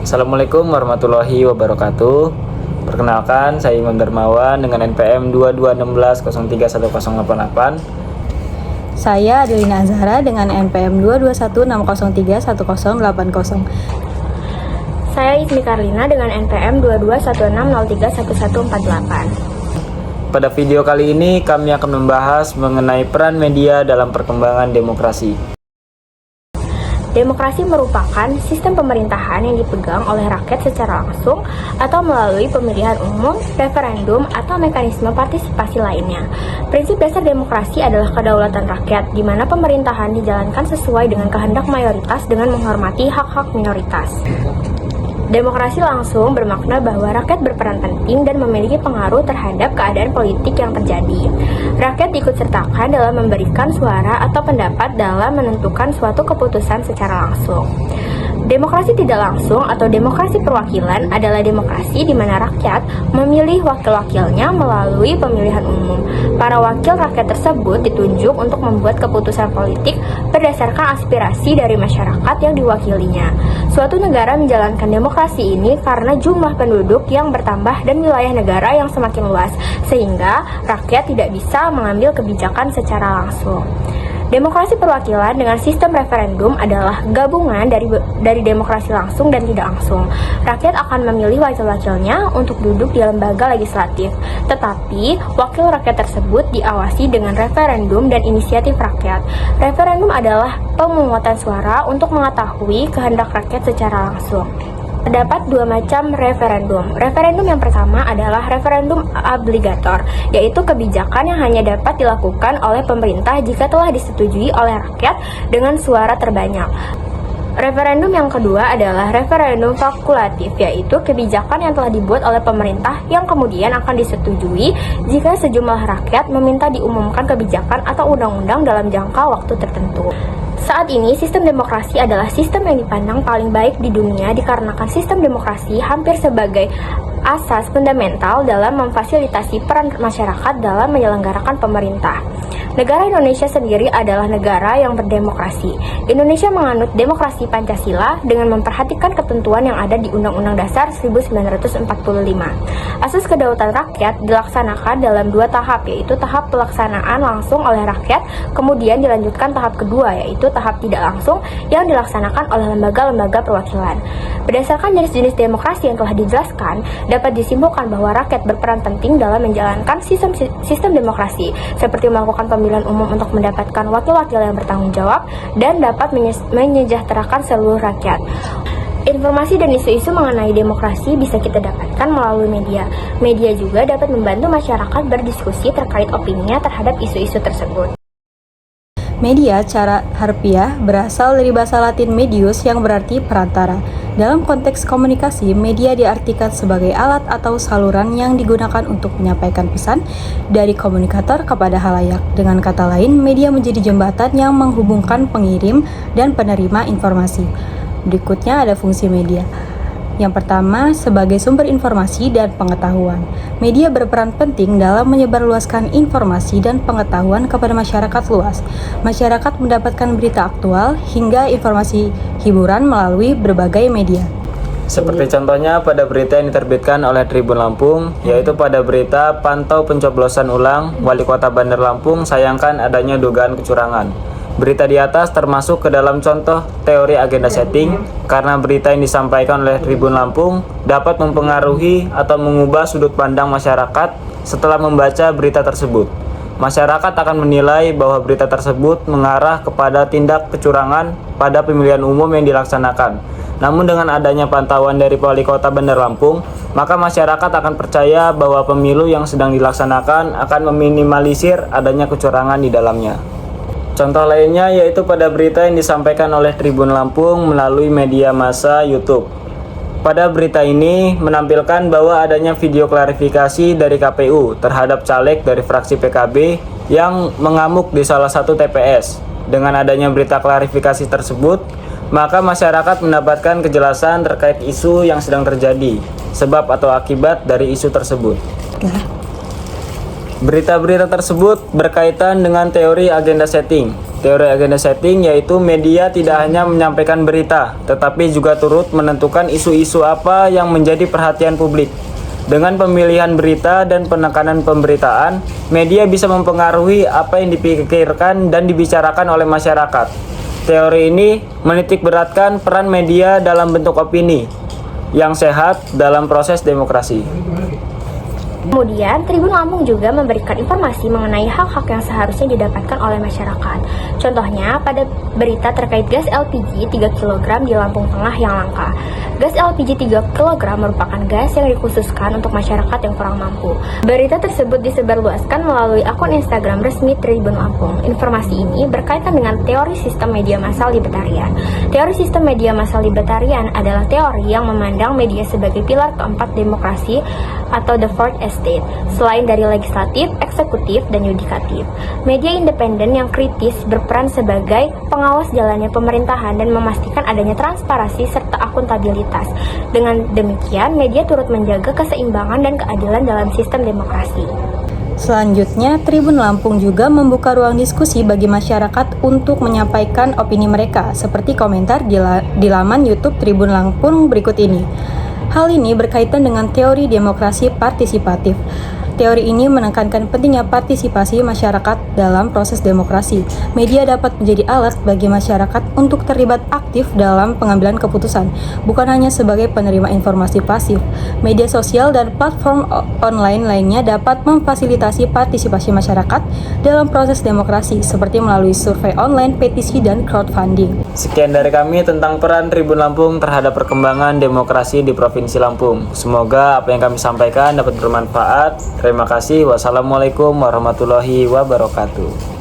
Assalamualaikum warahmatullahi wabarakatuh. Perkenalkan, saya Imam Darmawan dengan NPM 2216031088. Saya Adelina Azhara dengan NPM 22160311080. Saya Ismi Karlina dengan NPM 2216031148. Pada video kali ini kami akan membahas mengenai peran media dalam perkembangan demokrasi. Demokrasi merupakan sistem pemerintahan yang dipegang oleh rakyat secara langsung atau melalui pemilihan umum, referendum, atau mekanisme partisipasi lainnya. Prinsip dasar demokrasi adalah kedaulatan rakyat, di mana pemerintahan dijalankan sesuai dengan kehendak mayoritas dengan menghormati hak-hak minoritas. Demokrasi langsung bermakna bahwa rakyat berperan penting dan memiliki pengaruh terhadap keadaan politik yang terjadi. Rakyat ikut sertakan dalam memberikan suara atau pendapat dalam menentukan suatu keputusan secara langsung. Demokrasi tidak langsung atau demokrasi perwakilan adalah demokrasi di mana rakyat memilih wakil-wakilnya melalui pemilihan umum. Para wakil rakyat tersebut ditunjuk untuk membuat keputusan politik berdasarkan aspirasi dari masyarakat yang diwakilinya. Suatu negara menjalankan demokrasi ini karena jumlah penduduk yang bertambah dan wilayah negara yang semakin luas, sehingga rakyat tidak bisa mengambil kebijakan secara langsung. Demokrasi perwakilan dengan sistem referendum adalah gabungan dari demokrasi langsung dan tidak langsung. Rakyat akan memilih wakil-wakilnya untuk duduk di lembaga legislatif, tetapi wakil rakyat tersebut diawasi dengan referendum dan inisiatif rakyat. Referendum adalah pemungutan suara untuk mengetahui kehendak rakyat secara langsung. Terdapat dua macam referendum. Referendum yang pertama adalah referendum obligator, yaitu kebijakan yang hanya dapat dilakukan oleh pemerintah jika telah disetujui oleh rakyat dengan suara terbanyak. Referendum yang kedua adalah referendum fakultatif, yaitu kebijakan yang telah dibuat oleh pemerintah yang kemudian akan disetujui jika sejumlah rakyat meminta diumumkan kebijakan atau undang-undang dalam jangka waktu tertentu. Saat ini, sistem demokrasi adalah sistem yang dipandang paling baik di dunia dikarenakan sistem demokrasi hampir sebagai asas fundamental dalam memfasilitasi peran masyarakat dalam menyelenggarakan pemerintah. Negara Indonesia sendiri adalah negara yang berdemokrasi. Indonesia menganut demokrasi Pancasila dengan memperhatikan ketentuan yang ada di Undang-Undang Dasar 1945. Asas kedaulatan rakyat dilaksanakan dalam dua tahap, yaitu tahap pelaksanaan langsung oleh rakyat, kemudian dilanjutkan tahap kedua, yaitu tahap tidak langsung yang dilaksanakan oleh lembaga-lembaga perwakilan. Berdasarkan jenis-jenis demokrasi yang telah dijelaskan, dapat disimpulkan bahwa rakyat berperan penting dalam menjalankan sistem demokrasi, seperti melakukan pemilihan umum untuk mendapatkan wakil-wakil yang bertanggung jawab dan dapat menyejahterakan seluruh rakyat. Informasi dan isu-isu mengenai demokrasi bisa kita dapatkan melalui media. Media juga dapat membantu masyarakat berdiskusi terkait opininya terhadap isu-isu tersebut. Media secara harfiah berasal dari bahasa Latin medius yang berarti perantara. Dalam konteks komunikasi, media diartikan sebagai alat atau saluran yang digunakan untuk menyampaikan pesan dari komunikator kepada halayak. Dengan kata lain, media menjadi jembatan yang menghubungkan pengirim dan penerima informasi. Berikutnya ada fungsi media. Yang pertama, sebagai sumber informasi dan pengetahuan. Media berperan penting dalam menyebarluaskan informasi dan pengetahuan kepada masyarakat luas. Masyarakat mendapatkan berita aktual hingga informasi hiburan melalui berbagai media. Seperti contohnya pada berita yang diterbitkan oleh Tribun Lampung, yaitu pada berita pantau pencoblosan ulang Wali Kota Bandar Lampung sayangkan adanya dugaan kecurangan. Berita di atas termasuk ke dalam contoh teori agenda setting karena berita yang disampaikan oleh Tribun Lampung dapat mempengaruhi atau mengubah sudut pandang masyarakat setelah membaca berita tersebut. Masyarakat akan menilai bahwa berita tersebut mengarah kepada tindak kecurangan pada pemilihan umum yang dilaksanakan. Namun dengan adanya pantauan dari Wali Kota Bandar Lampung, maka masyarakat akan percaya bahwa pemilu yang sedang dilaksanakan akan meminimalisir adanya kecurangan di dalamnya. Contoh lainnya yaitu pada berita yang disampaikan oleh Tribun Lampung melalui media massa YouTube. Pada berita ini menampilkan bahwa adanya video klarifikasi dari KPU terhadap caleg dari fraksi PKB yang mengamuk di salah satu TPS. Dengan adanya berita klarifikasi tersebut, maka masyarakat mendapatkan kejelasan terkait isu yang sedang terjadi, sebab atau akibat dari isu tersebut. Berita-berita tersebut berkaitan dengan teori agenda setting, Teori agenda setting yaitu media tidak hanya menyampaikan berita, tetapi juga turut menentukan isu-isu apa yang menjadi perhatian publik. Dengan pemilihan berita dan penekanan pemberitaan, media bisa mempengaruhi apa yang dipikirkan dan dibicarakan oleh masyarakat. Teori ini menitikberatkan peran media dalam bentuk opini yang sehat dalam proses demokrasi. Kemudian, Tribun Lampung juga memberikan informasi mengenai hak-hak yang seharusnya didapatkan oleh masyarakat. Contohnya, pada berita terkait gas LPG 3 kg di Lampung Tengah yang langka. Gas LPG 3 kg merupakan gas yang dikhususkan untuk masyarakat yang kurang mampu. Berita tersebut disebarluaskan melalui akun Instagram resmi Tribun Lampung. Informasi ini berkaitan dengan teori sistem media massal libertarian. Teori sistem media massal libertarian adalah teori yang memandang media sebagai pilar keempat demokrasi atau the fourth estate, selain dari legislatif, eksekutif, dan yudikatif. Media independen yang kritis berperan sebagai pengawas jalannya pemerintahan dan memastikan adanya transparansi serta akuntabilitas. Dengan demikian, media turut menjaga keseimbangan dan keadilan dalam sistem demokrasi. Selanjutnya, Tribun Lampung juga membuka ruang diskusi bagi masyarakat untuk menyampaikan opini mereka, seperti komentar di laman YouTube Tribun Lampung berikut ini. Hal ini berkaitan dengan teori demokrasi partisipatif. Teori ini menekankan pentingnya partisipasi masyarakat dalam proses demokrasi. Media dapat menjadi alat bagi masyarakat untuk terlibat aktif dalam pengambilan keputusan, bukan hanya sebagai penerima informasi pasif. Media sosial dan platform online lainnya dapat memfasilitasi partisipasi masyarakat dalam proses demokrasi, seperti melalui survei online, petisi, dan crowdfunding. Sekian dari kami tentang peran Tribun Lampung terhadap perkembangan demokrasi di Provinsi Lampung. Semoga apa yang kami sampaikan dapat bermanfaat. Terima kasih. Wassalamualaikum warahmatullahi wabarakatuh.